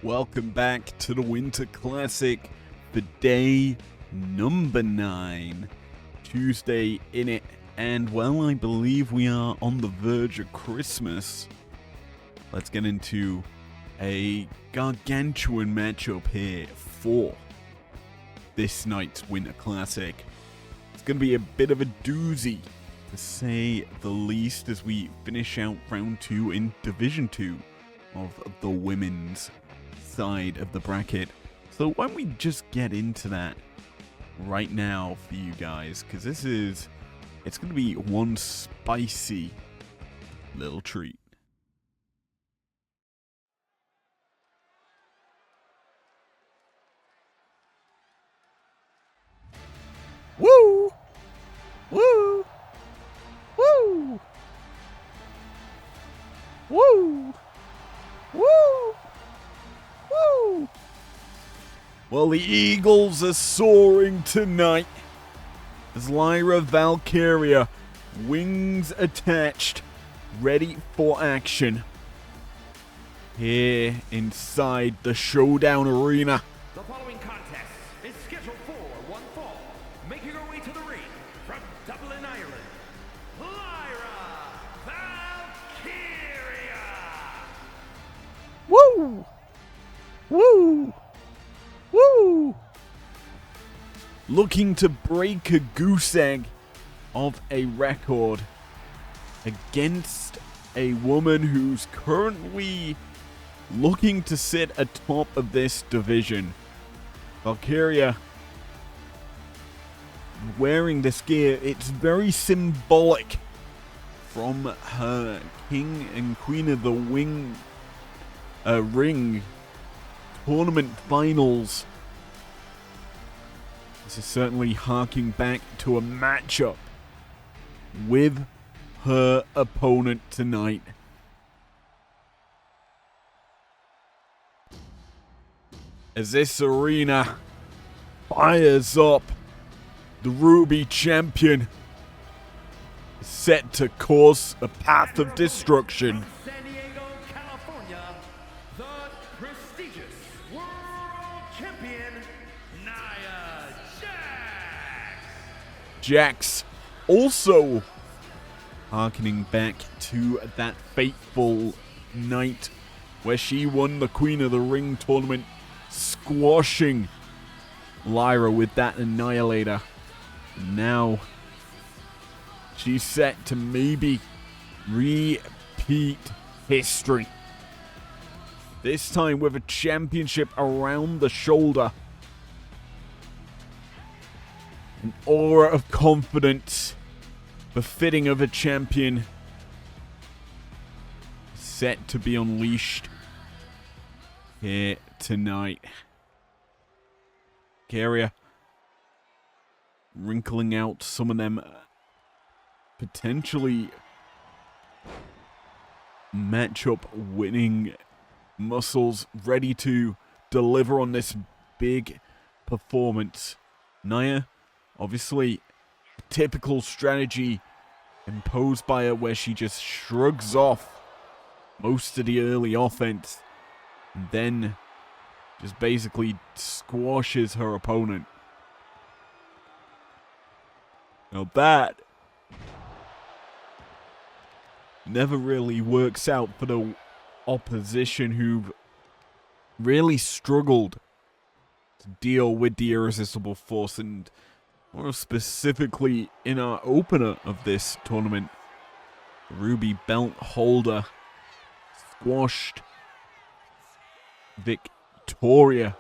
Welcome back to the Winter Classic for day number 9. Tuesday in it, and well, I believe we are on the verge of Christmas. Let's get into a gargantuan matchup here for this night's Winter Classic. It's going to be a bit of a doozy, to say the least, as we finish out round 2 in Division 2 of the women's side of the bracket. So why don't we just get into that right now for you guys, because it's going to be one spicy little treat. Woo! Woo! Woo! Woo! Woo! Woo! Well, the Eagles are soaring tonight as Lyra Valkyria, wings attached, ready for action here inside the Showdown Arena. The following contest is scheduled for one fall. Making her way to the ring from Dublin, Ireland, Lyra Valkyria! Woo! Woo! Woo! Looking to break a goose egg of a record against a woman who's currently looking to sit atop of this division. Valkyria wearing this gear, it's very symbolic from her King and Queen of the Ring tournament finals. This is certainly harking back to a matchup with her opponent tonight. As this arena fires up, the Ruby champion is set to course a path of destruction. From San Diego, California, the prestigious World Champion, Nia Jax! Jax also harkening back to that fateful night where she won the Queen of the Ring tournament, squashing Lyra with that Annihilator. Now she's set to maybe repeat history. This time with a championship around the shoulder. An aura of confidence befitting of a champion set to be unleashed here tonight. Valkyria wrinkling out some of them potentially matchup winning muscles, ready to deliver on this big performance. Nia, obviously, typical strategy imposed by her where she just shrugs off most of the early offense and then just basically squashes her opponent. Now that never really works out for the opposition, who've really struggled to deal with the irresistible force, and more specifically in our opener of this tournament, the Ruby belt holder squashed Victoria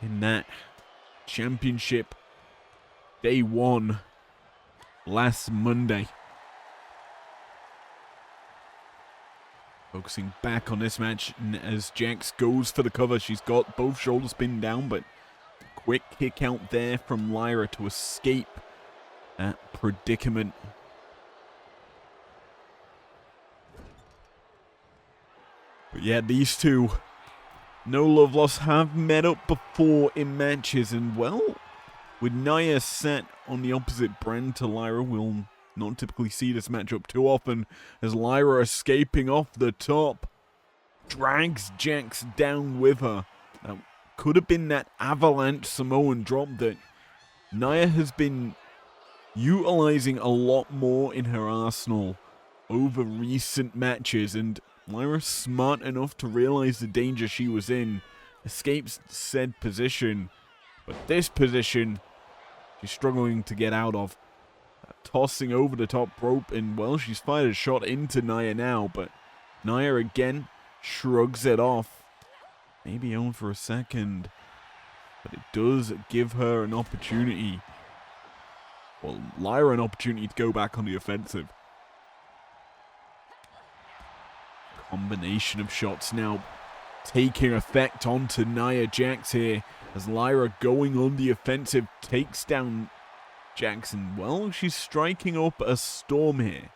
in that championship day 1 last Monday. Focusing back on this match as Jax goes for the cover. She's got both shoulders pinned down, but quick kick out there from Lyra to escape that predicament. But yeah, these two, no love lost, have met up before in matches, and well, with Nia set on the opposite brand to Lyra, we'll not typically see this matchup too often, as Lyra escaping off the top. drags Jax down with her. That could have been that avalanche Samoan drop that Nia has been utilizing a lot more in her arsenal over recent matches, and Lyra's smart enough to realize the danger she was in, escapes said position, but this position she's struggling to get out of. Tossing over the top rope, and well, she's fired a shot into Nia now, but Nia again shrugs it off. Maybe on for a second, but it does give her an opportunity. Well, Lyra an opportunity to go back on the offensive. Combination of shots now taking effect onto Nia Jax here, as Lyra going on the offensive takes down Jackson. Well, she's striking up a storm here.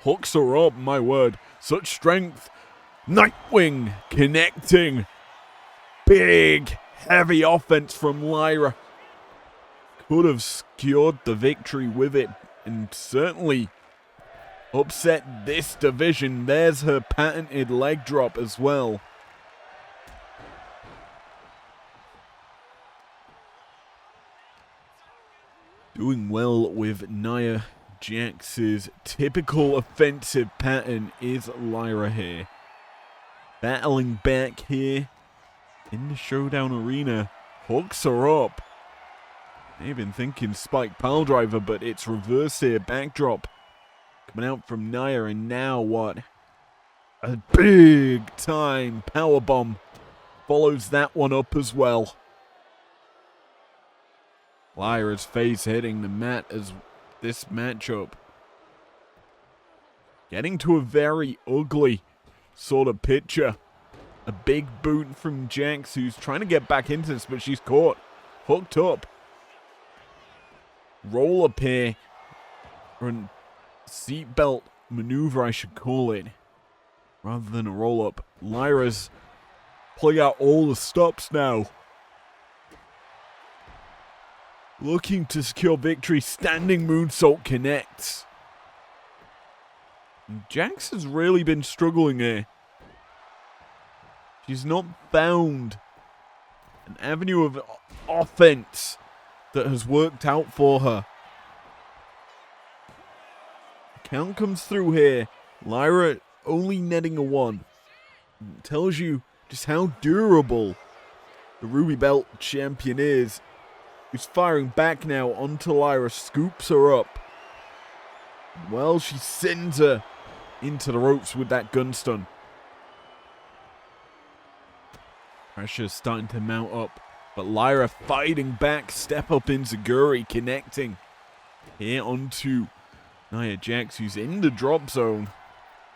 Hooks her up, my word. Such strength. Nightwing connecting. Big, heavy offense from Lyra. Could have secured the victory with it, and certainly upset this division. There's her patented leg drop as well. Doing well with Nia Jax's typical offensive pattern is Lyra here. Battling back here in the showdown arena. Hooks her up. They've been thinking spike pile driver, but it's reverse here. Backdrop coming out from Nia, and now what? A big time powerbomb follows that one up as well. Lyra's face hitting the mat as this matchup getting to a very ugly sort of picture. A big boot from Jax, who's trying to get back into this, but she's caught. Hooked up. Roll up here. Or a seatbelt maneuver, I should call it, rather than a roll up. Lyra's pulling out all the stops now. Looking to secure victory. Standing moonsault connects. Jax has really been struggling here. She's not found an avenue of offense that has worked out for her. Count comes through here. Lyra only netting a 1. It tells you just how durable the Ruby Belt champion is. Who's firing back now onto Lyra, scoops her up. Well, she sends her into the ropes with that gun stun. Pressure's starting to mount up, but Lyra fighting back, step up enziguri, connecting here onto Nia Jax, who's in the drop zone.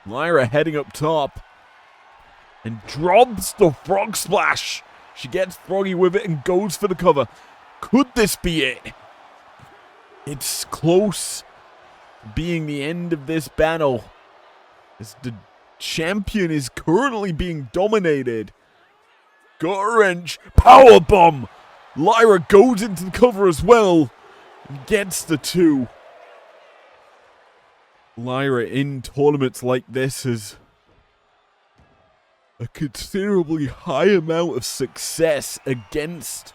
Lyra heading up top and drops the frog splash. She gets froggy with it and goes for the cover. Could this be it? It's close being the end of this battle, as the champion is currently being dominated. Gutter wrench, powerbomb. Lyra goes into the cover as well and gets the 2. Lyra in tournaments like this has a considerably high amount of success against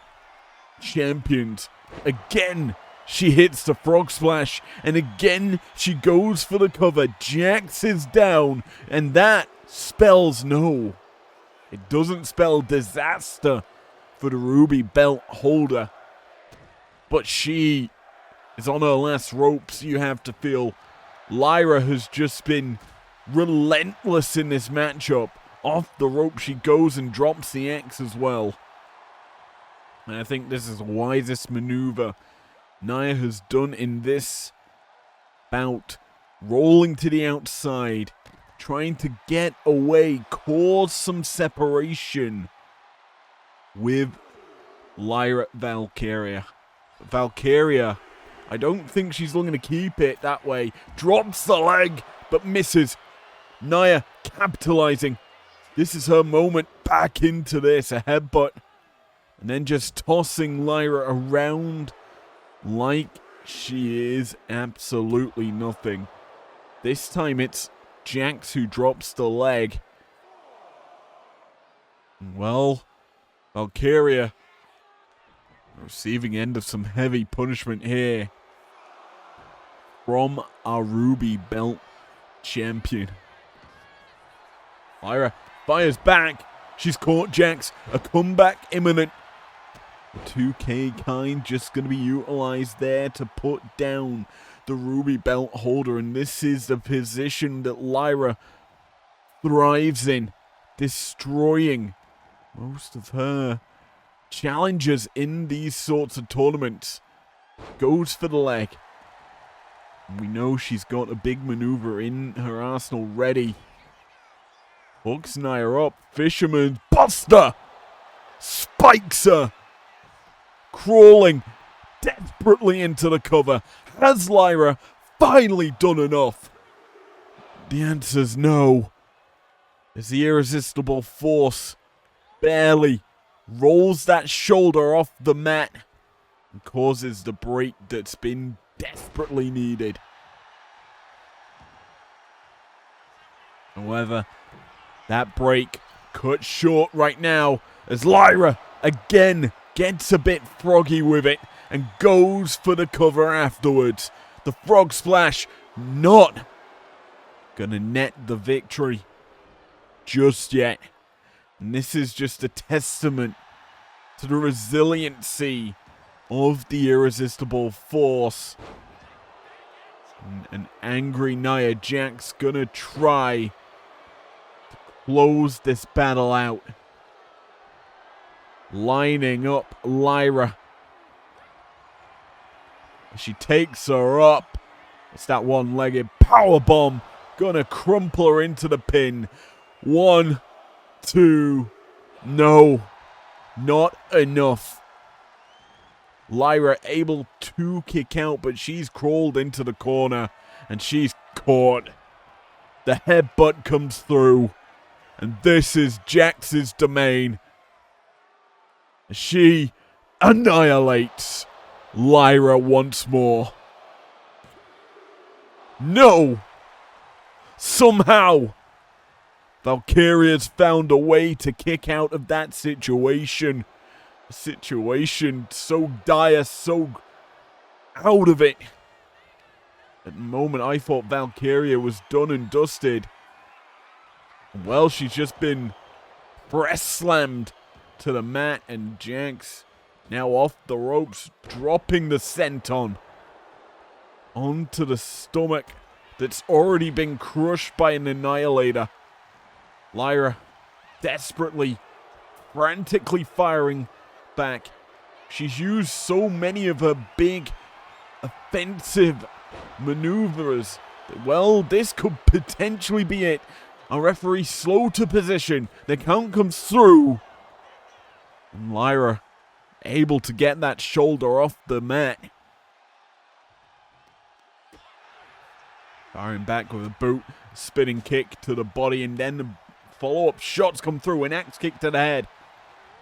champions. Again, she hits the frog splash, and again, she goes for the cover. Jax is down, and that spells no. It doesn't spell disaster for the Ruby Belt holder, but she is on her last ropes, you have to feel. Lyra has just been relentless in this matchup. Off the rope she goes and drops the X as well. And I think this is the wisest maneuver Nia has done in this bout. Rolling to the outside, trying to get away, cause some separation with Lyra Valkyria. Valkyria, I don't think she's looking to keep it that way. Drops the leg, but misses. Nia capitalizing. This is her moment back into this. A headbutt. And then just tossing Lyra around like she is absolutely nothing. This time it's Jax who drops the leg. Well, Valkyria receiving end of some heavy punishment here from our Ruby Belt champion. Lyra fires back. She's caught Jax. A comeback imminent. The 2K kind just going to be utilized there to put down the Ruby Belt holder. And this is the position that Lyra thrives in, destroying most of her challengers in these sorts of tournaments. Goes for the leg. And we know she's got a big maneuver in her arsenal ready. Hooks Nia up. Fisherman's Buster spikes her. Crawling desperately into the cover. Has Lyra finally done enough? The answer's no. As the irresistible force barely rolls that shoulder off the mat and causes the break that's been desperately needed. However, that break cut short right now as Lyra again gets a bit froggy with it and goes for the cover afterwards. The frog splash not gonna net the victory just yet. And this is just a testament to the resiliency of the irresistible force. And an angry Nia Jax gonna try to close this battle out. Lining up Lyra. She takes her up. It's that one-legged powerbomb. Gonna crumple her into the pin. 1, 2. No. Not enough. Lyra able to kick out, but she's crawled into the corner. And she's caught. The headbutt comes through. And this is Jax's domain. She annihilates Lyra once more. No! Somehow, Valkyria's found a way to kick out of that situation. A situation so dire, so out of it. At the moment, I thought Valkyria was done and dusted. Well, she's just been press slammed to the mat, and Jax now off the ropes, dropping the senton onto the stomach that's already been crushed by an annihilator. Lyra desperately, frantically firing back. She's used so many of her big offensive maneuvers that, well, this could potentially be it. A referee slow to position. The count comes through. And Lyra able to get that shoulder off the mat. Firing back with a boot, spinning kick to the body, and then the follow-up shots come through. An axe kick to the head.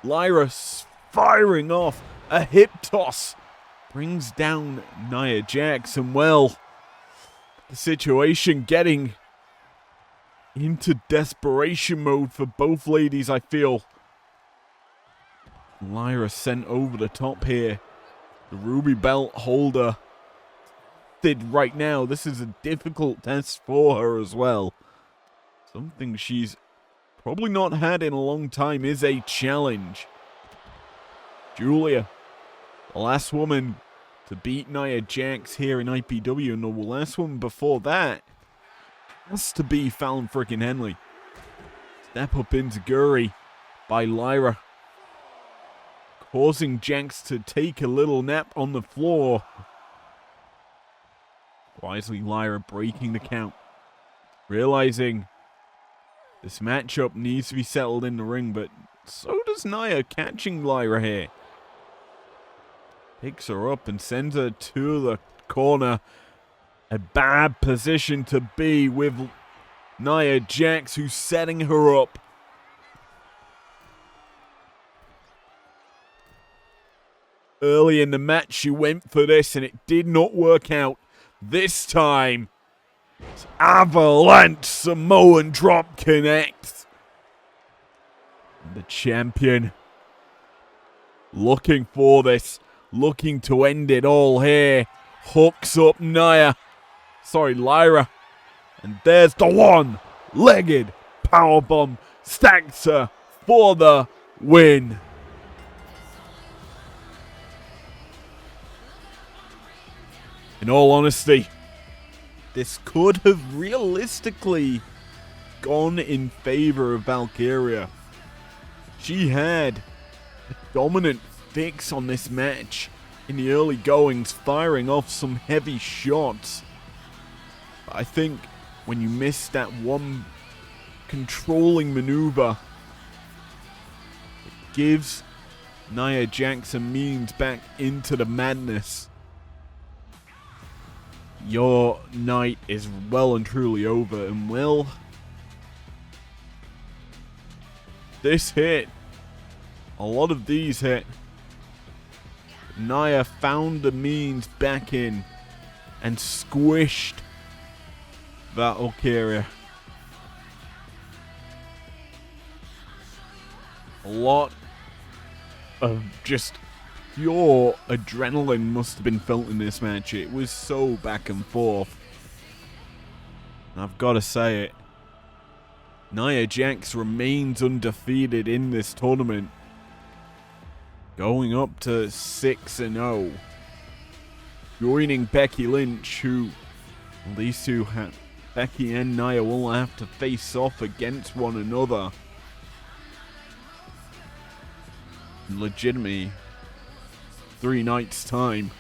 Lyra firing off a hip toss. Brings down Nia Jax, and well, the situation getting into desperation mode for both ladies, I feel. Lyra sent over the top here. The Ruby Belt holder did right now. This is a difficult test for her as well. Something she's probably not had in a long time is a challenge. Julia, the last woman to beat Nia Jax here in IPW, and the last woman before that has to be Fallon frickin' Henley. Step up into Guri by Lyra, causing Jax to take a little nap on the floor. Wisely, Lyra breaking the count, realizing this matchup needs to be settled in the ring, but so does Nia, catching Lyra here. Picks her up and sends her to the corner. A bad position to be with Nia Jax, who's setting her up. Early in the match, she went for this, and it did not work out. This time, Avalanche Samoan drop connects. The champion. Looking for this. Looking to end it all here. Hooks up Lyra. And there's the one-legged powerbomb. Stacks her for the win. In all honesty, this could have realistically gone in favor of Valkyria. She had a dominant fix on this match in the early goings, firing off some heavy shots. But I think when you miss that one controlling maneuver, it gives Nia Jax a means back into the madness. Your night is well and truly over, and will this hit? A lot of these hit. Nia found the means back in and squished Valkyria. A lot of just pure adrenaline must have been felt in this match. It was so back and forth. And I've got to say it. Nia Jax remains undefeated in this tournament, going up to 6-0. Joining Becky Lynch, who these two have, Becky and Nia will have to face off against one another. Legitimately 3 nights' time.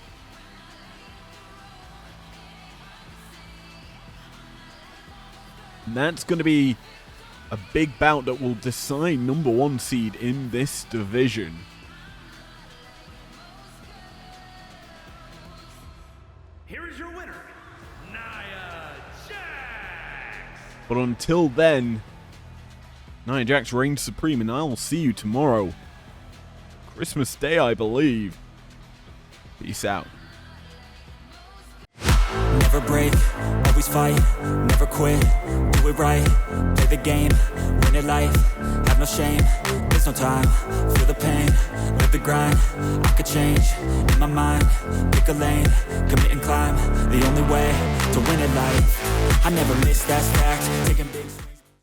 And that's going to be a big bout that will decide number 1 seed in this division. Here is your winner, Nia Jax. But until then, Nia Jax reigns supreme, and I'll see you tomorrow. Christmas Day, I believe. Peace out. Never break, always fight, never quit, do it right, play the game, win it life, have no shame, there's no time, feel the pain, live the grind, I could change, in my mind, pick a lane, commit and climb, the only way to win it life, I never miss that fact, taking big swings.